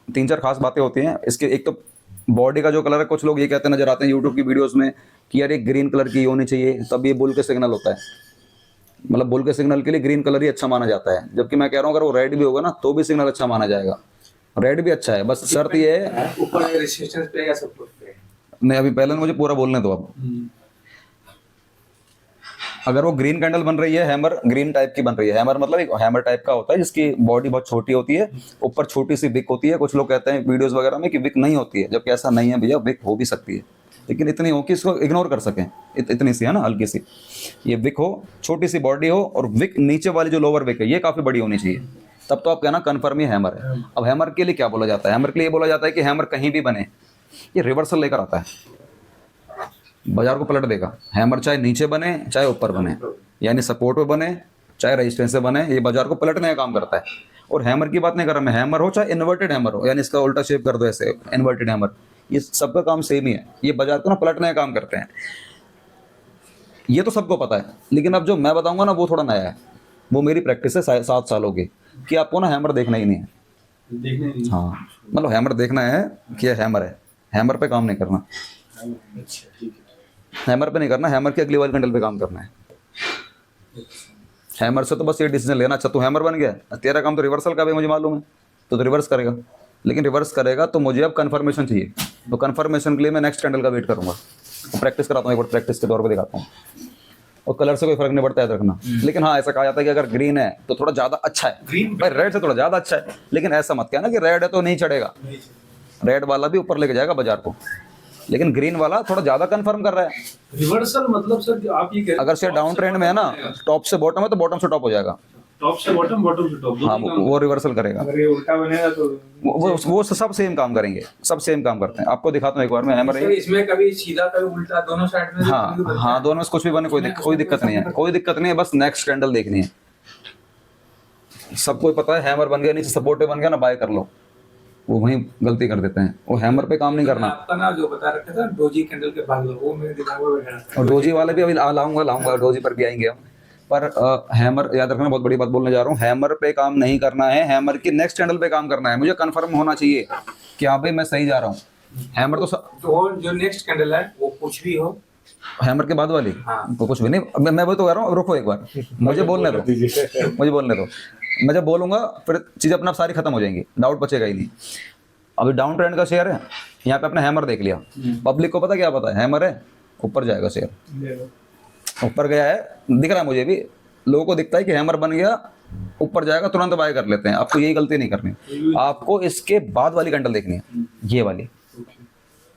तीन चार खास बातें होती हैं इसके। एक तो बॉडी का जो कलर है, कुछ लोग ये कहते नजर आते हैं यूट्यूब की वीडियोस में कि यार ये ग्रीन कलर की होनी चाहिए, तब ये बुल के सिग्नल होता है। मतलब बुल के सिग्नल के लिए ग्रीन कलर ही अच्छा माना जाता है, जबकि मैं कह रहा हूँ अगर वो रेड भी होगा ना तो भी सिग्नल अच्छा माना जाएगा। रेड भी अच्छा है, बस शर्त ये है ऊपर रेजिस्टेंस पे या सपोर्ट पे। नहीं, अभी पहले मुझे पूरा बोलने दो। अब अगर वो ग्रीन कैंडल बन रही है, हैमर ग्रीन टाइप की बन रही है। हैमर मतलब एक हैमर टाइप का होता है जिसकी बॉडी बहुत छोटी होती है, ऊपर छोटी सी विक होती है। कुछ लोग कहते हैं वीडियोस वगैरह में कि विक नहीं होती है, जबकि ऐसा नहीं है भैया, विक हो भी सकती है, लेकिन इतनी हो कि इसको इग्नोर कर सकें। इतनी सी है ना, हल्की सी ये विक हो, छोटी सी बॉडी हो, और विक नीचे वाली जो लोअर विक है ये काफ़ी बड़ी होनी चाहिए, तब तो आप कहना कन्फर्म ही हैमर है। अब हैमर के लिए क्या बोला जाता है? हैमर के लिए बोला जाता है कि हैमर कहीं भी बने, ये रिवर्सल लेकर आता है, बाजार को पलट देगा। हैमर चाहे नीचे बने चाहे ऊपर बने, यानी सपोर्ट पे बने चाहे रेजिस्टेंस से बने, ये बाजार को पलटने का काम करता है। और हैमर की बात नहीं कर रहा मैं, हैमर हो चाहे इन्वर्टेड हैमर हो, यानी इसका उल्टा शेप कर दो ऐसे, इन्वर्टेड हैमर, ये सबका काम सेम ही है, ये बाजार को ना पलटने का काम करते हैं। ये तो सबको पता है, लेकिन अब जो मैं बताऊंगा ना वो थोड़ा नया है, वो मेरी प्रैक्टिस है 7 सालों की, कि आपको ना हैमर देखना ही नहीं है। देखने नहीं। हाँ, मतलब हैमर देखना है कि ये हैमर है, हैमर पे काम नहीं करना। अच्छा ठीक है। हैमर पे नहीं करना, हैमर के अगली वाली कैंडल पे काम करना है। हैमर से तो बस ये डिसीजन लेना, अच्छा तू हैमर बन गया, तेरा काम तो रिवर्सल का भी मुझे मालूम है, तो रिवर्स करेगा, लेकिन रिवर्स करेगा तो मुझे अब कंफर्मेशन चाहिए। तो कंफर्मेशन के लिए मैं नेक्स्ट कैंडल का वेट करूंगा, प्रैक्टिस कराता हूँ, एक बार प्रैक्टिस के तौर पर दिखाता हूँ। और कलर से कोई फर्क नहीं पड़ता है रखना, लेकिन हाँ ऐसा कहा जाता है कि अगर ग्रीन है तो थोड़ा ज़्यादा अच्छा है, ग्रीन भाई रेड से थोड़ा ज़्यादा अच्छा है, लेकिन ऐसा मत कहना कि रेड है तो नहीं चढ़ेगा। रेड वाला भी ऊपर लेके जाएगा बाजार को, लेकिन ग्रीन वाला थोड़ा ज़्यादा कंफर्म कर रहा है। रिवर्सल मतलब सर आप ये कह रहे हैं अगर शेयर डाउन ट्रेंड में है ना, टॉप से बॉटम है तो बॉटम से टॉप हो जाएगा। टॉप से बॉटम, बॉटम से टॉप। हाँ, वो रिवर्सल करेगा। अगर ये उल्टा बनेगा तो वो सब सेम काम करेंगे, सब सेम काम करते हैं। आपको दिखाता हूँ एक बार मैं हैमर सर इसमें कभी सीधा कभी उल्टा दोनों साइड में। हाँ हाँ, दोनों में से कुछ भी बने, कोई दिक्कत नहीं है, कोई दिक्कत नहीं है, बस नेक्स्ट कैंडल देखनी है। सबको पता है हैमर बन गया, नीचे सपोर्ट पे बन गया ना, बाय कर लो। वो वहीं गलती कर देते हैं, वो हैमर पे काम नहीं करना। आपका ना जो बता रखा था डोजी कैंडल के बाद वो मेरे दिमाग में बैठा था। और डोजी वाले भी अभी लाऊंगा, डोजी पर भी आएंगे हम। पर हैमर याद रखना, बहुत बड़ी बात बोलने जा रहा हूँ, हैमर पे काम नहीं करना है, हैमर की नेक्स्ट कैंडल पे काम करना है। मुझे कंफर्म होना चाहिए कि हाँ भाई मैं सही जा रहा हूँ। हैमर तो जो नेक्स्ट कैंडल है वो कुछ भी हो, हैमर के बाद वाली तो कुछ भी नहीं। मैं वो तो कह रहा हूँ, रुको एक बार, मुझे बोलने दो, मुझे बोलने दो। मैं जब बोलूंगा फिर चीज़ें अपना सारी खत्म हो जाएंगी, डाउट बचेगा ही नहीं। अभी डाउन ट्रेंड का शेयर है, यहाँ पे अपने हैमर देख लिया, पब्लिक को पता क्या पता है, हैमर है ऊपर जाएगा शेयर, ऊपर गया है, दिख रहा है मुझे भी, लोगों को दिखता है कि हैमर बन गया, ऊपर जाएगा, तुरंत बाय कर लेते हैं। आपको यही गलती नहीं करनी, आपको इसके बाद वाली कैंडल देखनी है, ये वाली।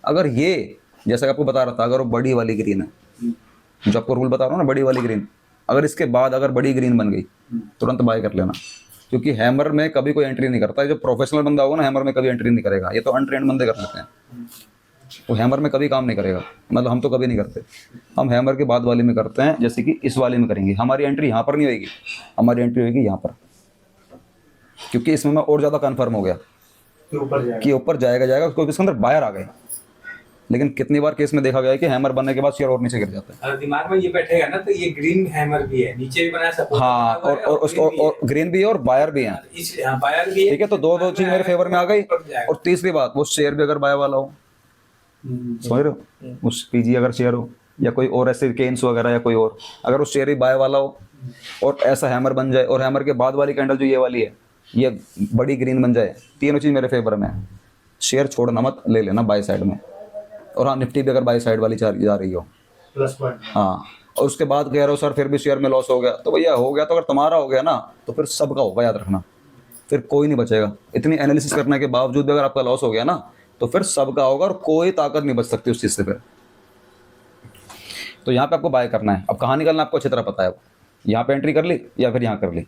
अगर ये जैसा कि आपको बता रहा था, अगर वो बड़ी वाली ग्रीन है, जो आपको रूल बता रहा हूँ ना, बड़ी वाली ग्रीन, अगर इसके बाद अगर बड़ी ग्रीन बन गई, तुरंत बाय कर लेना, क्योंकि हैमर में कभी कोई एंट्री नहीं करता है। जो प्रोफेशनल बंदा होगा ना, हैमर में कभी एंट्री नहीं करेगा, ये तो अनट्रेंड बंदे कर लेते हैं, वो हैमर में कभी काम नहीं करेगा। मतलब हम तो कभी नहीं करते, हम हैमर के बाद वाली में करते हैं, जैसे कि इस वाली में करेंगे। हमारी एंट्री यहाँ पर नहीं होगी, हमारी एंट्री होगी यहाँ पर, क्योंकि इसमें मैं और ज़्यादा कन्फर्म हो गया कि ऊपर जाएगा, क्योंकि इसके अंदर बायर आ गए। लेकिन कितनी बार केस में देखा गया है कि हैमर बनने के बाद शेयर और नीचे गिर जाता है। अगर दिमाग में ये बैठेगा ना तो ये ग्रीन हैमर भी है, नीचे भी बना सपोर्ट। हाँ, और उसको और ग्रीन भी है और बायर भी है, बायर भी है। ठीक है, तो दो चीज मेरे फेवर में आ गई। और तीसरी बात, वो शेयर भी अगर बाय वाला हो, समझ रहे हो, उस पीजी अगर शेयर हो या कोई और ऐसे केन्स वगैरह या कोई और, अगर उस शेयर ही बाय वाला हो और ऐसा हैमर बन जाए, और हैमर के बाद वाली कैंडल जो ये वाली है ये बड़ी ग्रीन बन जाए, तीनों चीज़ मेरे फेवर में है। शेयर छोड़ना मत, ले लेना बाय साइड में। और हाँ, निफ्टी भी अगर बाय साइड वाली जा रही हो, प्लस पॉइंट। हाँ, और उसके बाद कह रहे हो सर फिर भी शेयर में लॉस हो गया, तो भैया हो गया तो अगर तुम्हारा हो गया ना तो फिर सबका होगा, याद रखना, फिर कोई नहीं बचेगा। इतनी एनालिसिस करने के बावजूद भी अगर आपका लॉस हो गया ना तो फिर सबका होगा, और कोई ताकत नहीं बच सकती उस चीज़ से फिर। तो यहाँ पे आपको बाय करना है। अब कहाँ निकलना आपको अच्छी तरह पता है, यहाँ पे एंट्री कर ली या फिर यहाँ कर ली,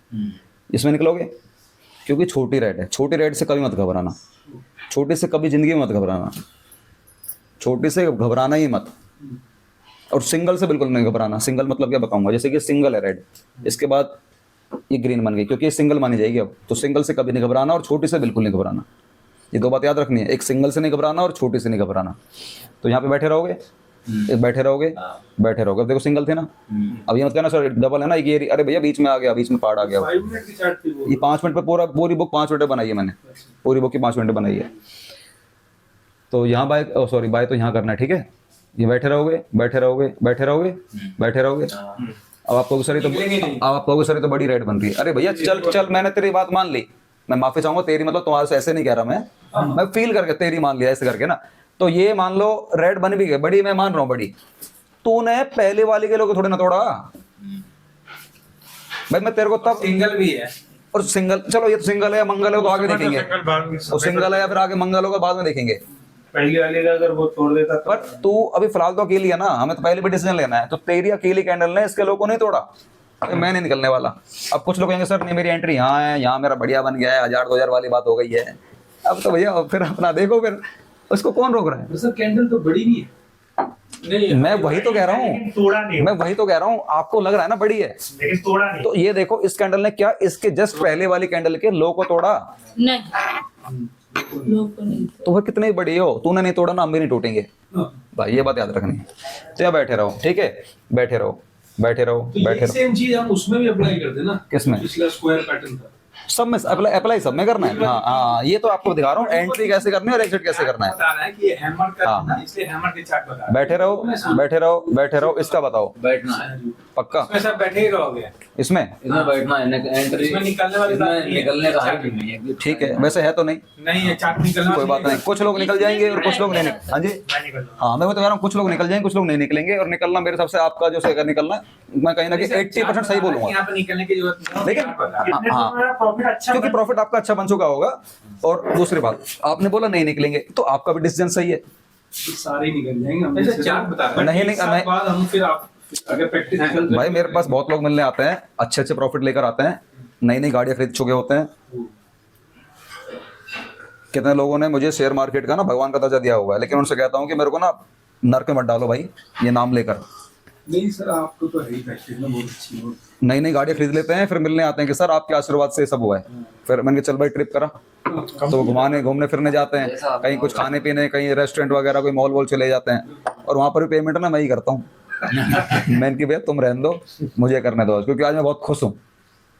इसमें निकलोगे, क्योंकि छोटी रेट है। छोटी रेट से कभी मत घबराना, छोटी से कभी ज़िंदगी में मत घबराना, छोटी से घबराना ही मत। और सिंगल से बिल्कुल नहीं घबराना। सिंगल मतलब क्या बताऊंगा, जैसे कि सिंगल है रेड, इसके बाद ये ग्रीन बन गई, क्योंकि ये सिंगल मानी जाएगी अब, तो सिंगल से कभी नहीं घबराना और छोटी से बिल्कुल नहीं घबराना। ये दो बात याद रखनी है, एक सिंगल से नहीं घबराना और छोटी से नहीं घबराना। तो यहाँ पे बैठे रहोगे, बैठे रहोगे बैठे रहोगे। देखो सिंगल थे ना, अब ये मत कहना सर डबल है ना ये, अरे भैया बीच में आ गया, बीच में पहाड़ आ गया। 5 मिनट की चार्ट थी वो। ये 5 मिनट पे पूरी बुक 5 मिनट में बनाई है मैंने, पूरी बुक की 5 मिनट में बनाई है। तो यहाँ बाय सॉरी बाय तो यहाँ करना है, ठीक है। ये बैठे रहोगे बैठे रहोगे बैठे रहोगे बैठे रहोगे। अब आप कहोगे सर ये तो, अब आप कहोगे सर ये तो बड़ी रेड बन रही है। अरे भैया चल चल, मैंने तेरी बात मान ली, मैं माफी चाहूंगा तेरी, मतलब तुम्हारे से ऐसे नहीं कह रहा मैं फील करके तेरी मान लिया ऐसे करके ना। तो ये मान लो रेड बन भी गई, बड़ी मैं मान रहा हूँ बड़ी, तूने पहले वाली के लोग थोड़े ना तोड़ा भाई। मैं तेरे को तब सिंगल भी है और सिंगल, चलो ये तो सिंगल है, मंगल है तो आगे देखेंगे, तो सिंगल है या फिर आगे मंगल होगा बाद में देखेंगे। पहली वाली का अगर वो तोड़ देता तो। पर तू अभी फिलहाल तो अकेली है ना, हमें तो पहले भी डिसीजन लेना है। तो तेरी अकेली कैंडल ने इसके लोगों को नहीं तोड़ा, तो मैं नहीं निकलने वाला। अब कुछ लोग कहेंगे सर नहीं मेरी एंट्री यहाँ है, यहाँ मेरा बढ़िया बन गया है, 1000-2000 वाली बात हो गई है। अब तो भैया फिर अपना देखो, फिर उसको कौन रोक रहा है। सर कैंडल तो बड़ी नहीं है। नहीं मैं वही तो कह रहा हूँ, तोड़ा नहीं, मैं वही तो कह रहा हूँ, आपको लग रहा है ना बड़ी है, लेकिन तोड़ा नहीं। तो ये देखो इस कैंडल ने क्या इसके जस्ट पहले वाली कैंडल के लो को तोड़ा नहीं, लोग को नहीं। तो वह कितनी बड़ी हो, तूने नहीं तोड़ा ना हम भी नहीं टूटेंगे भाई, ये बात याद रखनी है। तो यहाँ बैठे रहो, ठीक है, बैठे रहो बैठे रहो तो बैठे ये रहो। सेम चीज हम उसमें भी अप्लाई करते हैं ना, किसमें? पिछला स्क्वायर पैटर्न था सब में अप्लाई सब में करना है। हाँ हाँ, ये तो आपको दिखा रहा हूँ एंट्री कैसे करनी है और एग्जिट कैसे करना है। बता रहा है कि ये हैमर का हाँ। है ना, इसलिए हैमर के चार्ट बता रहा है। बैठे रहो बैठे रहो बैठे रहो। इसका बताओ बैठना है, पक्का इसमें सब बैठे ही रहोगे। इसमें, इसमें बैठना है, एंट्री इसमें निकलने वाली बात इसमें नहीं है। निकलने का चार्ट है नहीं है। ठीक है, वैसे है तो नहीं, नहीं है चार्ट निकलना कोई बात नहीं। कुछ लोग निकल जाएंगे और कुछ लोग नहीं निकल, हाँ जी मैं निकल रहा हाँ, मैं वो तो कह रहा हूँ कुछ लोग निकल जाएंगे कुछ लोग नहीं निकलेंगे। और निकलना मेरे हिसाब से आपका जो सही निकलना है, मैं कहीं ना कहीं 80% सही बोलूंगा। यहाँ पे निकलने की जरूरत नहीं है। लेकिन हूँ। कितने हाँ, तो मेरा प्रॉफिट अच्छा क्योंकि बन- प्रॉफिट आपका अच्छा बन चुका होगा। और दूसरी बात आपने बोला नहीं निकलेंगे, तो आपका भी डिसीजन सही है। तो सारे निकल जाएंगे। हम ऐसे चार्ट बता रहे हैं। नहीं, एक नहीं, साल नहीं। बाद हम फिर आप अगर प्रैक्टिस भाई मेरे पास बहुत लोग मिलने आते हैं, अच्छे अच्छे प्रॉफिट लेकर आते हैं, नई नई गाड़ियां खरीद चुके होते हैं। कितने लोगों ने मुझे शेयर मार्केट का ना भगवान का दर्जा दिया हुआ है, लेकिन उनसे कहता हूँ कि मेरे को ना नरक में मत डालो भाई ये नाम लेकर। नहीं सर, आपको तो है ही प्रैक्टिस में बहुत अच्छी हो। नई नई गाड़ियां खरीद लेते हैं, फिर मिलने आते हैं कि सर आपके आशीर्वाद से ये सब हुआ है। फिर मैंने कहा चल भाई ट्रिप करा, तो वो घूमने फिरने जाते हैं, कहीं कुछ खाने पीने, कहीं रेस्टोरेंट वगैरह, कोई मॉल वॉल चले जाते हैं, और वहां पर भी पेमेंट ना मैं ही करता हूँ। मैं इनकी भैया तुम रहने दो, मुझे करने दो, क्योंकि आज मैं बहुत खुश हूँ,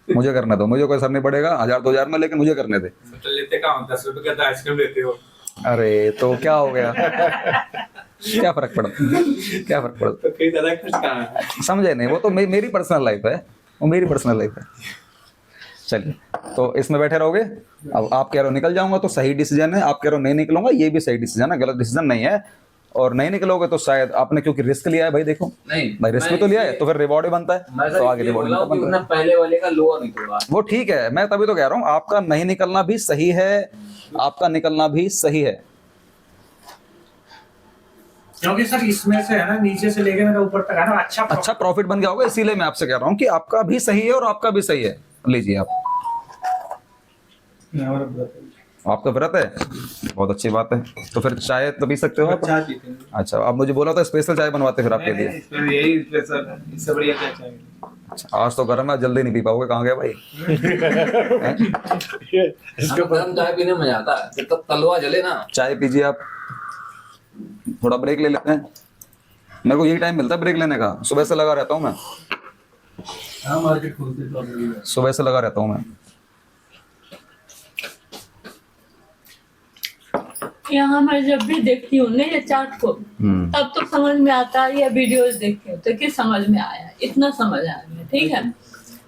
मुझे करने दो, मुझे कोई असर नहीं पड़ेगा 1000-2000 में, लेकिन मुझे करने दे। तो लेते कहाँ 10 रुपए का आइसक्रीम लेते हो। अरे तो क्या हो गया, क्या फर्क पड़ा, क्या फर्क पड़ा, तो कई ज्यादा खर्च कहाँ है। समझे नहीं, वो तो मेरी पर्सनल लाइफ है, वो मेरी पर्सनल लाइफ है। चलिए, तो इसमें बैठे रहोगे। अब आप कह रहे हो निकल जाऊंगा तो सही डिसीजन है, आप कह रहे हो नहीं निकलूंगा ये भी सही डिसीजन है, गलत डिसीजन नहीं है। और नहीं निकलोगे तो शायद आपने क्योंकि रिस्क लिया है भाई, देखो नहीं भाई रिस्क भी तो लिया है, तो फिर रिवॉर्ड भी बनता मैं है, सर तो आगे इसलिए रिवॉर्ड बोला कि बनता उसने है। पहले वाले का लोअर नहीं तोड़ा। वो ठीक है, मैं तभी तो कह रहा हूँ आपका नहीं निकलना भी सही है, आपका निकलना भी सही है। क्योंकि सर इसमें से है ना, नीचे से लेके ना ऊपर तक है ना, अच्छा प्रॉफिट बन गया होगा, इसीलिए मैं आपसे कह रहा हूँ कि आपका भी सही है और आपका भी सही है। लीजिए आप, आपका व्रत है, बहुत अच्छी बात है। तो फिर चाय तो पी सकते हो आप। चाय पीते हैं। अच्छा, आप मुझे बोला था स्पेशल चाय बनवाते फिर आपके लिए। नहीं, यही स्पेशल, इससे बढ़िया क्या चाहिए। अच्छा, आज तो गर्म है, जल्दी नहीं पी पाओगे, कहाँ गए भाई। हमें गर्म चाय पीने में मजा आता है, जब तक तलवा जले ना। चाय पीजिए आप, थोड़ा ब्रेक ले लेते हैं। मेरे को यही टाइम मिलता है ब्रेक लेने का, सुबह से लगा रहता हूँ मैं, हाँ मार्केट खोलते तो अभी है। सुबह से लगा रहता हूँ मैं। यहाँ मैं जब भी देखती हूँ ना ये चार्ट को, तब तो समझ में आता है, या वीडियोस देखती हूँ तो कि समझ में आया, इतना समझ आ गया, ठीक है।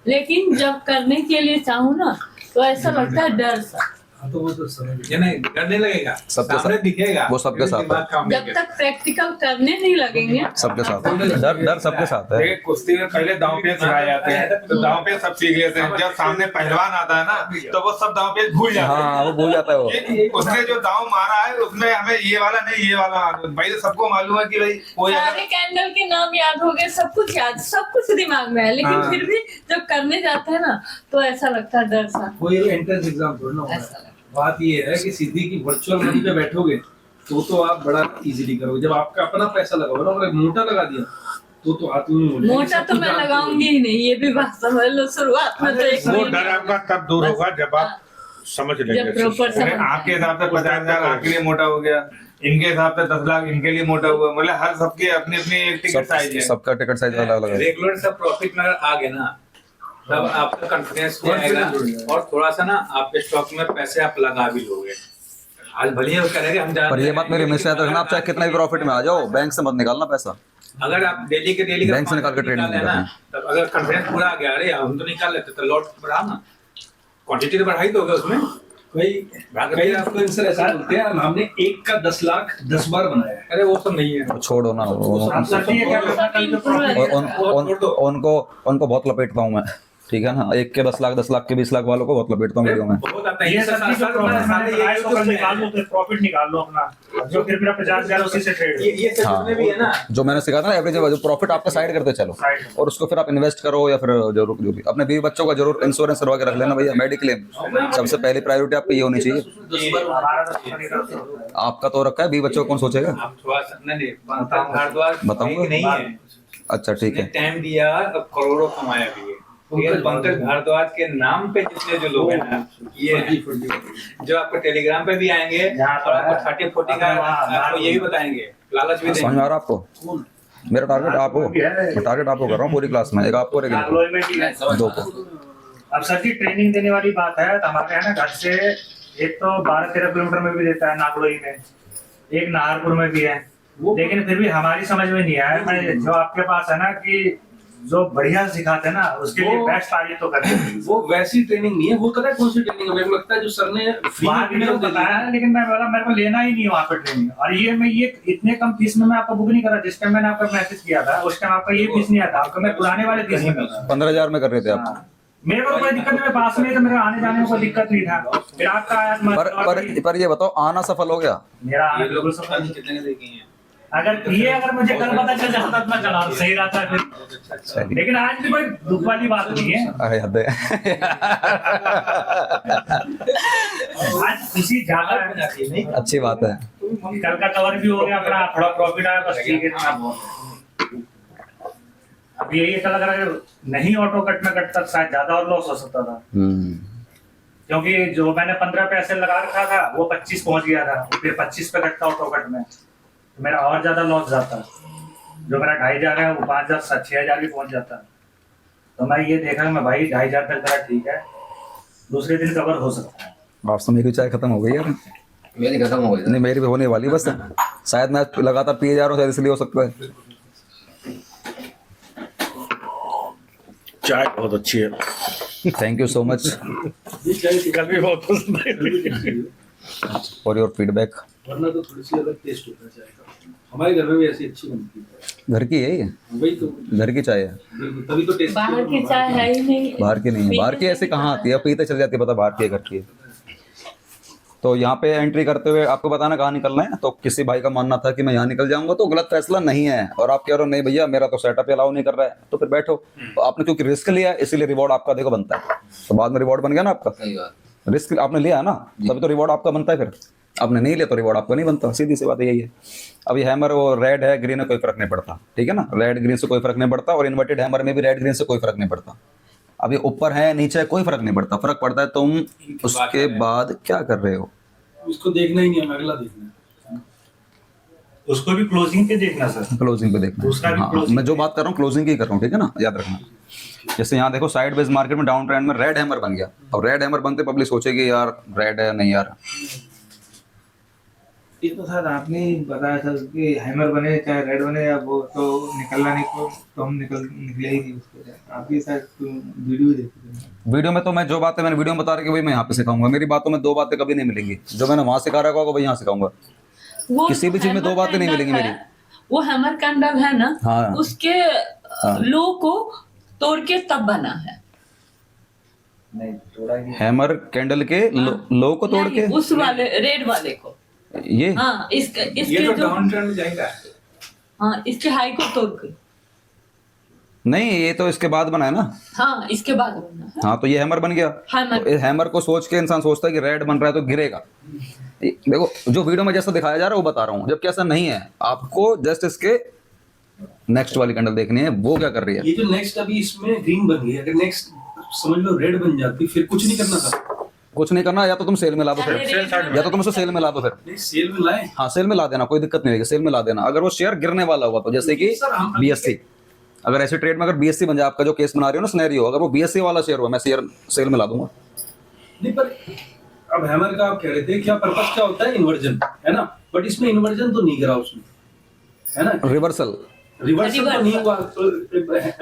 लेकिन जब करने के लिए चाहूँ ना तो ऐसा लगता है डर सा। हाँ तो वो तो समझ नहीं करने लगेगा, सबके सामने साथ- दिखेगा, वो सबके लेकिन साथ दिमाग काम नहीं जब करता। तक प्रैक्टिकल करने नहीं लगेंगे, सबके साथ है। डर सबके साथ है। देखिए कुश्ती में पहले दांव पेच सिखाए जाते हैं, तो दांव पेच सब सीख लेते हैं। जब सामने पहलवान आता है ना, तो वो सब दांव पेच भूल जाते हैं। हाँ, वो भूल जाता है वो। उसने जो दांव मारा है उसमें हमें ये वाला नहीं, ये वाला भाई, तो सबको मालूम है कि भाई कोई सारे कैंडल के नाम याद हो गए, सब कुछ याद, सब कुछ दिमाग में है, लेकिन हाँ। फिर भी जब करने जाते हैं ना तो ऐसा लगता है डर सा। कोई एंट्रेंस एग्जाम थोड़ा ना होगा। ऐसा लगता बात ये है कि सीधी की वर्चुअल मनी पे बैठोगे तो आप बड़ा इजीली करोगे। जब आपका अपना पैसा लगाओ ना, अगर मोटा लगा दिया तो हाथ में हो जाएगा। मोटा तो मैं लगाऊंगी ही नहीं, ये भी बात समझ लो। शुरुआत में तो एक वो महीने- डर आपका तब दूर होगा जब आप समझ जब लेंगे proper समझ आपके हिसाब से 50,000 आपके लिए मोटा हो गया, इनके हिसाब से 10 लाख इनके लिए मोटा हुआ, मतलब हर सबके अपनी अपनी टिकट साइज है। सबका टिकट साइज अलग अलग है। रेगुलर सब प्रॉफिट में अगर आ गए ना तब आपका कॉन्फिडेंस भी आएगा और थोड़ा सा ना आपके स्टॉक में पैसे आप लगा भी लोगे। आज भले ही वो कह रहे हैं कि हम पर ये बात मेरी हमेशा याद रखना, आप चाहे कितना भी प्रॉफिट में आ जाओ, बैंक से मत निकालना पैसा। अगर आप डेली के डेली बैंक से निकाल के ट्रेडिंग है ना, तब अगर कॉन्फिडेंस पूरा आ गया, अरे हम तो निकाल लेते तो लॉट बढ़ा ना, क्वांटिटी तो बढ़ाई दोगे उसमें। कई आपको इनसे ऐसा बोलते हैं हमने 1 का 10 लाख 10 बार बनाया है। अरे वो सब नहीं है। छोड़ो ना, आप सर ये क्या करना कल जो प्रॉफिट उनको बहुत लपेटता हूँ मैं, ठीक है ना। 1 के 10 लाख 10 लाख के 20 लाख वालों को बहुत लपेटता हूँ वीडियो में। बहुत आता है ये ये सर की जो प्रॉफिट है तो कल निकाल लो, तो प्रॉफिट निकाल लो अपना, जो फिर मेरा 50,000 उसी से ट्रेड। ये सब भी है ना। जो मैंने सिखाया था ना एवरेज, जो प्रॉफिट आपका साइड करते चलो और उसको फिर आप इन्वेस्ट करो, या फिर जरूर जो भी अपने बीवी बच्चों का जरूर इंश्योरेंस करवा के रख लेना भैया। मेडिक्लेम सबसे पहली प्रायोरिटी आपकी ये होनी चाहिए। 10 बार हमारा तो निकल आपका तो रखा है, बीवी बच्चों को कौन सोचेगा? आप थोड़ा सा नहीं भारद्वाज बताऊंगा। नहीं है। अच्छा ठीक है। टाइम दिया, अब करोड़ों कमाया भी है। ये पंकज भारद्वाज के नाम पे जितने जो लोग हैं ना, ये जो आपको टेलीग्राम पे भी आएंगे और आपको 30-40 का आपको ये भी बताएंगे, लालच भी समझ में देंगे। आ रहा आपको? मेरा टारगेट आप हो, मैं टारगेट आपको कर रहा हूँ पूरी क्लास में, एक आपको और एक इनको, नागलोई में भी है। दो को। अब सर जी ट्रेनिंग देने वाली बात है तो हमारे यहाँ ना घर से एक तो 12-13 किलोमीटर में भी देता है नागलोई में, एक नाहरपुर में भी है, लेकिन फिर भी हमारी समझ में नहीं आया। मैं जो आपके पास है ना कि जो बढ़िया सिखाते हैं ना उसके लिए बेस्ट तारीफ तो करते हैं। वो वैसी ट्रेनिंग नहीं है, वो पता है कौन सी ट्रेनिंग है? मेरे को लगता है जो सर ने वहाँ की मेरे को बताया है, लेकिन मैं बोला मेरे को लेना ही नहीं है वहाँ पर ट्रेनिंग। और ये मैं ये इतने कम फीस में मैं आपको बुक नहीं करा, जिस टाइम मैंने आपका मैसेज किया था उस टाइम आपका ये फीस नहीं आता, आपको मैं पुराने वाले फीस में कर 15,000 में कर रहे थे आप। हाँ। मेरे को कोई दिक्कत नहीं, मेरे पास में तो मेरे आने जाने में कोई दिक्कत नहीं था। फिर आपका आया पर ये बताओ, आना सफल हो गया? मेरा आना ये लोग बिल्कुल सफल नहीं। कितने देखे हैं? अगर मुझे कल पता चल जाता तो मैं चला सही रहता फिर, लेकिन आज भी कोई दुख वाली बात नहीं है। अरे हद है। आज खुशी ज्यादा है, अच्छी बात है। कल का कवर भी हो गया अपना, थोड़ा प्रॉफिट आया, बस ठीक है इतना बहुत है। अब यही कल अगर नहीं ऑटो कट में कटता शायद ज्यादा और लॉस हो सकता था, क्योंकि जो मैंने 15 पैसे लगा रखा था वो 25 पहुंच गया था, फिर 25 पे कटता ऑटो कट में तो मेरा और ज्यादा लॉस जाता। जो मेरा 2,500 है वो 5,000-6,000 भी पहुंच जाता। तो मैं ये देखा मैं भाई 2,500 तक मेरा ठीक है, दूसरे दिन कवर हो सकता है। आप तो मेरी चाय खत्म हो गई यार। मेरी खत्म हो गई। नहीं मेरी भी होने वाली बस, शायद मैं लगातार पिए जा रहा हूँ, शायद इसलिए हो सकता है। चाय बहुत अच्छी है, थैंक यू सो मच कल भी बहुत पसंद आई। For your feedback. वरना तो थोड़ी सी अलग टेस्ट होता है चाय का। हमारे घर में भी ऐसी अच्छी बनती है, घर की है ये, वही तो घर की चाय है, बिल्कुल, तभी तो टेस्ट। बाहर की चाय है ही नहीं। बाहर की नहीं है। बाहर की ऐसे कहाँ आती है, पीते चल जाती है, पता बाहर की है घर की है। तो यहाँ पे एंट्री करते हुए आपको बताना कहाँ निकलना है। तो किसी भाई का मानना था कि मैं यहाँ निकल जाऊंगा, तो गलत फैसला नहीं है। और आप कह रहे हो नहीं भैया मेरा तो सेटअप अलाउ नहीं कर रहा है, तो फिर बैठो। तो आपने क्योंकि रिस्क लिया है इसीलिए रिवॉर्ड आपका देखो बनता है। तो बाद में रिवॉर्ड बन गया ना आपका, सही बात। रिस्क आपने लिया है ना, तभी तो रिवॉर्ड आपका बनता है। फिर आपने नहीं लिया तो रिवॉर्ड आपका नहीं बनता, सीधी सी बात यही है। अभी हैमर वो रेड है ग्रीन है कोई फर्क नहीं पड़ता, ठीक है ना। रेड ग्रीन से कोई फर्क नहीं पड़ता, और इन्वर्टेड हैमर में भी रेड ग्रीन से कोई फर्क नहीं पड़ता। अभी ऊपर है नीचे है कोई फर्क नहीं पड़ता, फर्क पड़ता है तुम उसके बाद क्या कर रहे हो। उसको देखना ही नहीं है, हमें अगला देखना है। उसको भी क्लोजिंग पे देखना सर, क्लोजिंग पे देखना दूसरा है। भी हाँ, closing मैं जो बात कर रहा हूँ क्लोजिंग की कर रहा हूँ, ठीक है ना, याद रखना। जैसे यहाँ देखो साइड बेस मार्केट में डाउन ट्रेंड में रेड हैमर बन गया, और रेड हैमर बनते पब्लिक सोचेगी यार रेड है, नहीं यार। ये तो सर आपने ही बताया था कि हैमर बने चाहे रेड बने, या वो तो निकलना नहीं तो हम निकले ही नहीं उसके। आप ही सर वीडियो देखते थे। वीडियो में तो मैं जो बातें मैंने वीडियो में बता रही कि वही मैं यहाँ पे सिखाऊंगा। मेरी बातों में दो बातें कभी नहीं मिलेंगी, जो मैंने वहां सिखा रखा होगा वही यहाँ सिखाऊंगा। वो किसी भी चीज में दो बातें नहीं मिलेंगी मेरी। वो हैमर कैंडल है ना, हाँ। उसके लो को तोड़ के तब बना है। नहीं थोड़ा ही हैमर कैंडल के लो को तोड़ नहीं, के उस वाले रेड वाले को। ये हाँ इसके ये तो जो डाउन ट्रेंड में जाएगा। हाँ इसके हाई को तोड़ के। नहीं, ये तो इसके बाद बना है ना। हाँ इसके बाद बना है हाँ तो ये हैमर बन गया। हैमर। तो इस हैमर को सोच के इंसान सोचता है कि रेड बन रहा है तो गिरेगा। देखो जो वीडियो में जैसा दिखाया जा रहा है वो बता रहा हूँ, जबकि ऐसा नहीं है। आपको जस्ट इसके नेक्स्ट वाली कैंडल देखनी है, वो क्या कर रही है। ये जो नेक्स्ट अभी इसमें ग्रीन बन गई, अगर नेक्स्ट समझ लो रेड बन जाती फिर कुछ नहीं करना था। कुछ नहीं करना, या तो तुम सेल में ला दो फिर, या तो तुम उसे सेल में ला दो फिर। नहीं सेल में लाए हाँ सेल में ला देना, कोई दिक्कत नहीं होगी, सेल में ला देना। अगर वो शेयर गिरने वाला हुआ तो, जैसे कि BSC, अगर ऐसे ट्रेड में अगर BSC बन जाए, आपका जो केस बना रही हो ना सिनेरियो, अगर वो BSC वाला शेयर हुआ, मैं शेयर सेल में ला दूंगा। नहीं पर अब हैमर का आप कह रहे थे क्या पर्पस क्या होता है, इन्वर्जन है ना, बट इसमें इन्वर्जन तो नहीं गिरा उसमें, है ना, रिवर्सल। रिवर्सल तो नहीं हुआ। तो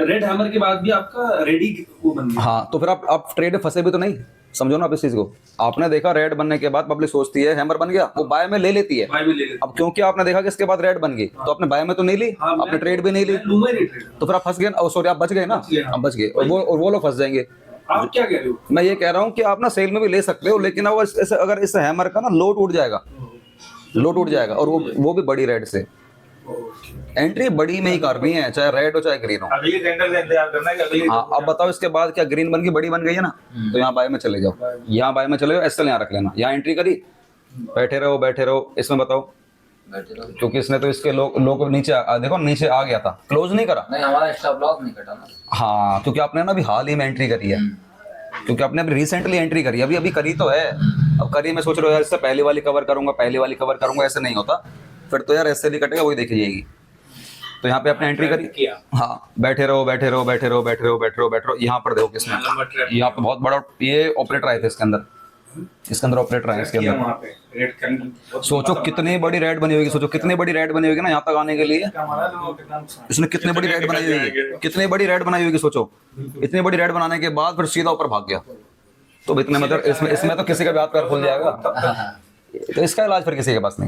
रेड हैमर के बाद भी आपका रेडी वो बन गया। हाँ तो फिर आप ट्रेड में फंसे भी तो नहीं, समझो ना आप इस चीज को। आपने देखा रेड बनने के बाद पब्लिक सोचती है हैमर बन गया, वो बाय में ले लेती है। बाय में ले लेते अब क्योंकि आपने देखा कि इसके बाद रेड बन गई, तो आपने बाय में तो नहीं ली, हाँ, आपने ट्रेड भी नहीं ली, लूंगा ही नहीं ट्रेड। तो फिर आप फंस गए। सॉरी, आप बच गए ना, बच गए, हाँ। आप बच गए, और वो लोग फंस जाएंगे। आप क्या कह रहे हो? मैं ये कह रहा हूँ कि आप ना सेल में भी ले सकते हो, लेकिन अगर इस हैमर का ना लोड उठ जाएगा, लोड उठ जाएगा, और वो भी बड़ी रेड से। एंट्री बड़ी में ही करनी है, चाहे रेड हो चाहे ग्रीन हो। अगली कैंडल का इंतजार करना है कि अगली। हाँ अब बताओ इसके बाद क्या ग्रीन बन के बड़ी बन गई है ना, तो यहाँ बाय में चले जाओ, यहाँ बाय में चले जाओ, एसएल यहाँ रख लेना, यहाँ एंट्री करी, बैठे रहो। इसमें बताओ, क्योंकि इसने तो इसके लोग नीचे देखो नीचे आ गया था, क्लोज नहीं करा। नहीं, हमारा स्टॉप लॉस नहीं कटा ना। हाँ क्योंकि आपने ना अभी हाल ही में एंट्री करी है, क्योंकि आपने अभी रिसेंटली एंट्री करी, अभी करी तो है। अब करी मैं सोच रहा हूँ यार इससे पहली वाली कवर करूंगा, ऐसे नहीं होता फिर तो यार, ऐसे नहीं कटेगा, वही देखी जाएगी। तो यहाँ पे आपने एंट्री करी, हाँ बैठे रहो। यहाँ पर देखो किसमें, यहाँ पे बहुत बड़ा ये ऑपरेटर आए थे इसके अंदर ऑपरेटर आए इसके अंदर। सोचो कितनी बड़ी रेड बनी होगी, ना यहाँ तक आने के लिए। इसने कितनी बड़ी रेड बनाई होगी, सोचो इतनी बड़ी रेड बनाने के बाद फिर सीधा ऊपर भाग गया। तो इतने मतलब इसमें तो किसी का भी हाथ पैर खुल जाएगा, तो इसका इलाज फिर किसी के पास नहीं है।